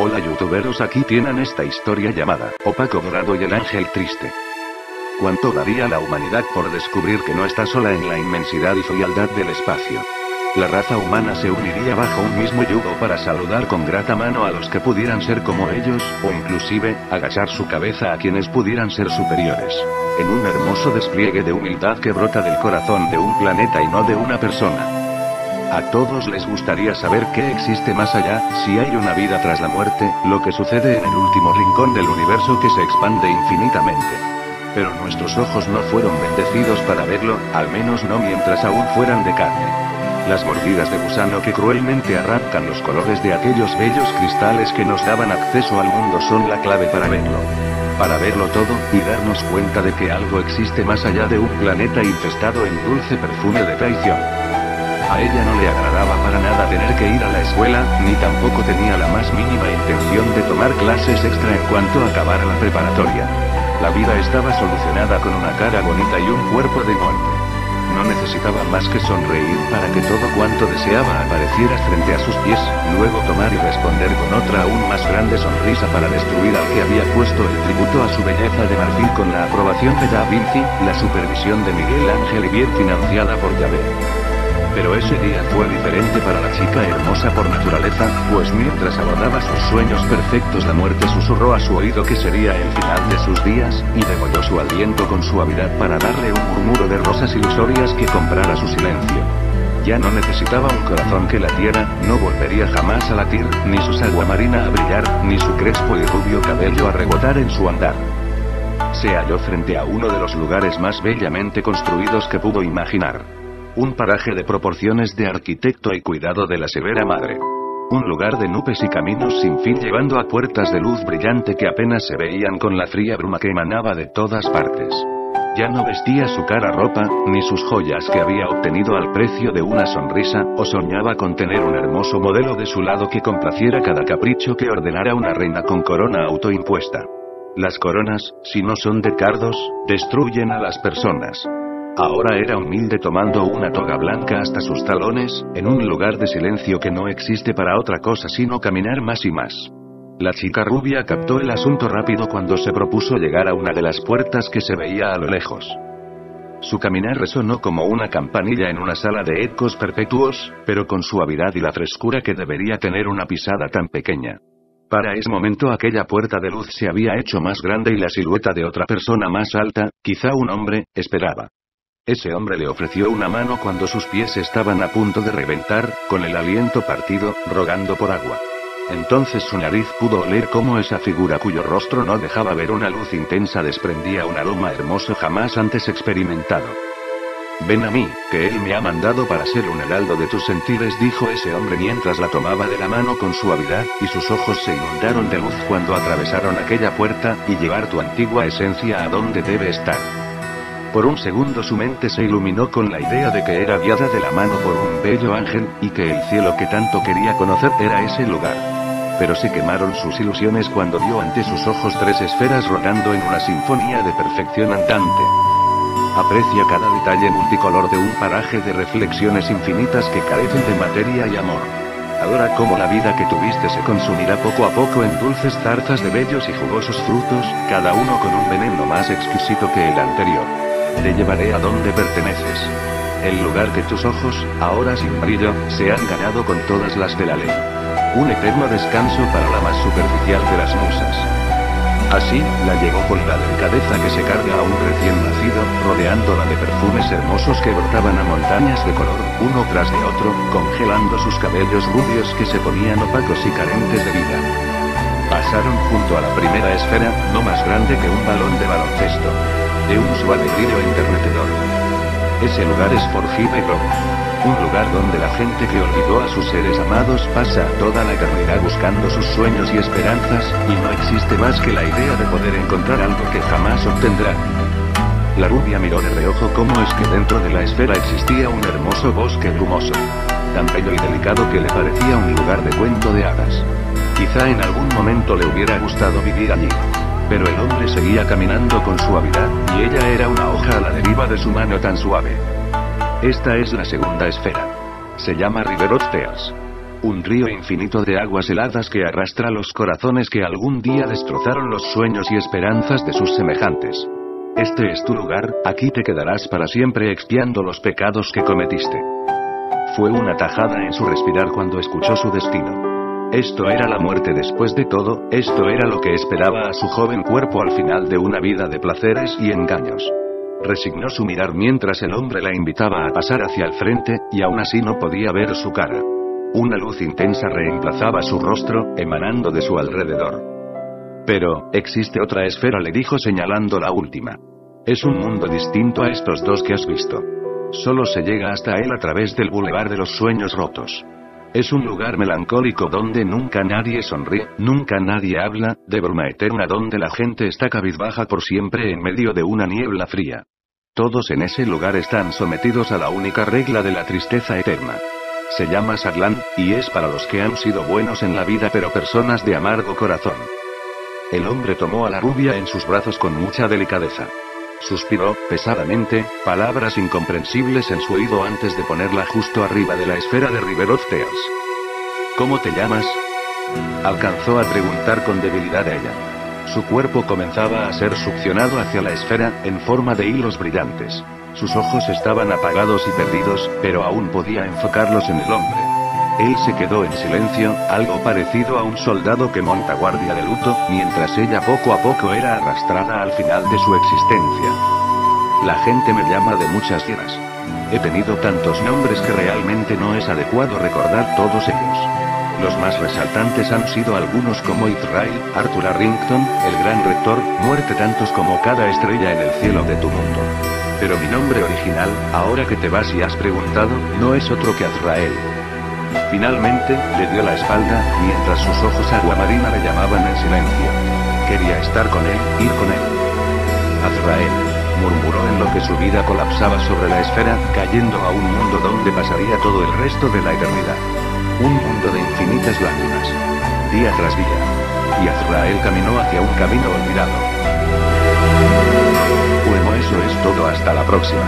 Hola youtuberos, aquí tienen esta historia llamada Opaco Dorado y el Ángel Triste. ¿Cuánto daría la humanidad por descubrir que no está sola en la inmensidad y frialdad del espacio? La raza humana se uniría bajo un mismo yugo para saludar con grata mano a los que pudieran ser como ellos, o inclusive, agachar su cabeza a quienes pudieran ser superiores. En un hermoso despliegue de humildad que brota del corazón de un planeta y no de una persona. A todos les gustaría saber qué existe más allá, si hay una vida tras la muerte, lo que sucede en el último rincón del universo que se expande infinitamente. Pero nuestros ojos no fueron bendecidos para verlo, al menos no mientras aún fueran de carne. Las mordidas de gusano que cruelmente arrancan los colores de aquellos bellos cristales que nos daban acceso al mundo son la clave para verlo. Para verlo todo, y darnos cuenta de que algo existe más allá de un planeta infestado en dulce perfume de traición. A ella no le agradaba para nada tener que ir a la escuela, ni tampoco tenía la más mínima intención de tomar clases extra en cuanto acabara la preparatoria. La vida estaba solucionada con una cara bonita y un cuerpo de molde. No necesitaba más que sonreír para que todo cuanto deseaba apareciera frente a sus pies, luego tomar y responder con otra aún más grande sonrisa para destruir al que había puesto el tributo a su belleza de marfil con la aprobación de Da Vinci, la supervisión de Miguel Ángel y bien financiada por Yahvé. Pero ese día fue diferente para la chica hermosa por naturaleza, pues mientras abordaba sus sueños perfectos la muerte susurró a su oído que sería el final de sus días, y degolló su aliento con suavidad para darle un murmuro de rosas ilusorias que comprara su silencio. Ya no necesitaba un corazón que latiera, no volvería jamás a latir, ni su sagua marina a brillar, ni su crespo y rubio cabello a rebotar en su andar. Se halló frente a uno de los lugares más bellamente construidos que pudo imaginar. Un paraje de proporciones de arquitecto y cuidado de la severa madre. Un lugar de nubes y caminos sin fin llevando a puertas de luz brillante que apenas se veían con la fría bruma que emanaba de todas partes. Ya no vestía su cara ropa, ni sus joyas que había obtenido al precio de una sonrisa, o soñaba con tener un hermoso modelo de su lado que complaciera cada capricho que ordenara una reina con corona autoimpuesta. Las coronas, si no son de cardos, destruyen a las personas. Ahora era humilde tomando una toga blanca hasta sus talones, en un lugar de silencio que no existe para otra cosa sino caminar más y más. La chica rubia captó el asunto rápido cuando se propuso llegar a una de las puertas que se veía a lo lejos. Su caminar resonó como una campanilla en una sala de ecos perpetuos, pero con suavidad y la frescura que debería tener una pisada tan pequeña. Para ese momento aquella puerta de luz se había hecho más grande y la silueta de otra persona más alta, quizá un hombre, esperaba. Ese hombre le ofreció una mano cuando sus pies estaban a punto de reventar, con el aliento partido, rogando por agua. Entonces su nariz pudo oler cómo esa figura cuyo rostro no dejaba ver una luz intensa desprendía un aroma hermoso jamás antes experimentado. Ven a mí, que él me ha mandado para ser un heraldo de tus sentires, dijo ese hombre mientras la tomaba de la mano con suavidad, y sus ojos se inundaron de luz cuando atravesaron aquella puerta, y llevar tu antigua esencia a donde debe estar. Por un segundo su mente se iluminó con la idea de que era guiada de la mano por un bello ángel, y que el cielo que tanto quería conocer era ese lugar. Pero se quemaron sus ilusiones cuando vio ante sus ojos tres esferas rodando en una sinfonía de perfección andante. Aprecia cada detalle multicolor de un paraje de reflexiones infinitas que carecen de materia y amor. Adora cómo la vida que tuviste se consumirá poco a poco en dulces zarzas de bellos y jugosos frutos, cada uno con un veneno más exquisito que el anterior. Te llevaré a donde perteneces. El lugar que tus ojos, ahora sin brillo, se han ganado con todas las de la ley. Un eterno descanso para la más superficial de las musas. Así, la llevó con la delicadeza que se carga a un recién nacido, rodeándola de perfumes hermosos que brotaban a montañas de color, uno tras de otro, congelando sus cabellos rubios que se ponían opacos y carentes de vida. Pasaron junto a la primera esfera, no más grande que un balón de baloncesto. De un suave brillo enternecedor. Ese lugar es Forgive Rock. Un lugar donde la gente que olvidó a sus seres amados pasa toda la eternidad buscando sus sueños y esperanzas, y no existe más que la idea de poder encontrar algo que jamás obtendrá. La rubia miró de reojo cómo es que dentro de la esfera existía un hermoso bosque brumoso. Tan bello y delicado que le parecía un lugar de cuento de hadas. Quizá en algún momento le hubiera gustado vivir allí. Pero el hombre seguía caminando con suavidad, y ella era una hoja a la deriva de su mano tan suave. Esta es la segunda esfera. Se llama River of Tears. Un río infinito de aguas heladas que arrastra los corazones que algún día destrozaron los sueños y esperanzas de sus semejantes. Este es tu lugar, aquí te quedarás para siempre expiando los pecados que cometiste. Fue una tajada en su respirar cuando escuchó su destino. Esto era la muerte después de todo, esto era lo que esperaba a su joven cuerpo al final de una vida de placeres y engaños. Resignó su mirar mientras el hombre la invitaba a pasar hacia el frente, y aún así no podía ver su cara. Una luz intensa reemplazaba su rostro, emanando de su alrededor. Pero, existe otra esfera, le dijo señalando la última. Es un mundo distinto a estos dos que has visto. Solo se llega hasta él a través del bulevar de los sueños rotos. Es un lugar melancólico donde nunca nadie sonríe, nunca nadie habla, de bruma eterna donde la gente está cabizbaja por siempre en medio de una niebla fría. Todos en ese lugar están sometidos a la única regla de la tristeza eterna. Se llama Saglan, y es para los que han sido buenos en la vida pero personas de amargo corazón. El hombre tomó a la rubia en sus brazos con mucha delicadeza. Suspiró, pesadamente, palabras incomprensibles en su oído antes de ponerla justo arriba de la esfera de River of Tears. ¿Cómo te llamas? Alcanzó a preguntar con debilidad a ella. Su cuerpo comenzaba a ser succionado hacia la esfera, en forma de hilos brillantes. Sus ojos estaban apagados y perdidos, pero aún podía enfocarlos en el hombre. Él se quedó en silencio, algo parecido a un soldado que monta guardia de luto, mientras ella poco a poco era arrastrada al final de su existencia. La gente me llama de muchas maneras. He tenido tantos nombres que realmente no es adecuado recordar todos ellos. Los más resaltantes han sido algunos como Israel, Arthur Arrington, el gran rector, muerte tantos como cada estrella en el cielo de tu mundo. Pero mi nombre original, ahora que te vas y has preguntado, no es otro que Azrael. Finalmente, le dio la espalda, mientras sus ojos aguamarina le llamaban en silencio. Quería estar con él, ir con él. Azrael, murmuró en lo que su vida colapsaba sobre la esfera, cayendo a un mundo donde pasaría todo el resto de la eternidad. Un mundo de infinitas lágrimas. Día tras día. Y Azrael caminó hacia un camino olvidado. Bueno, eso es todo, hasta la próxima.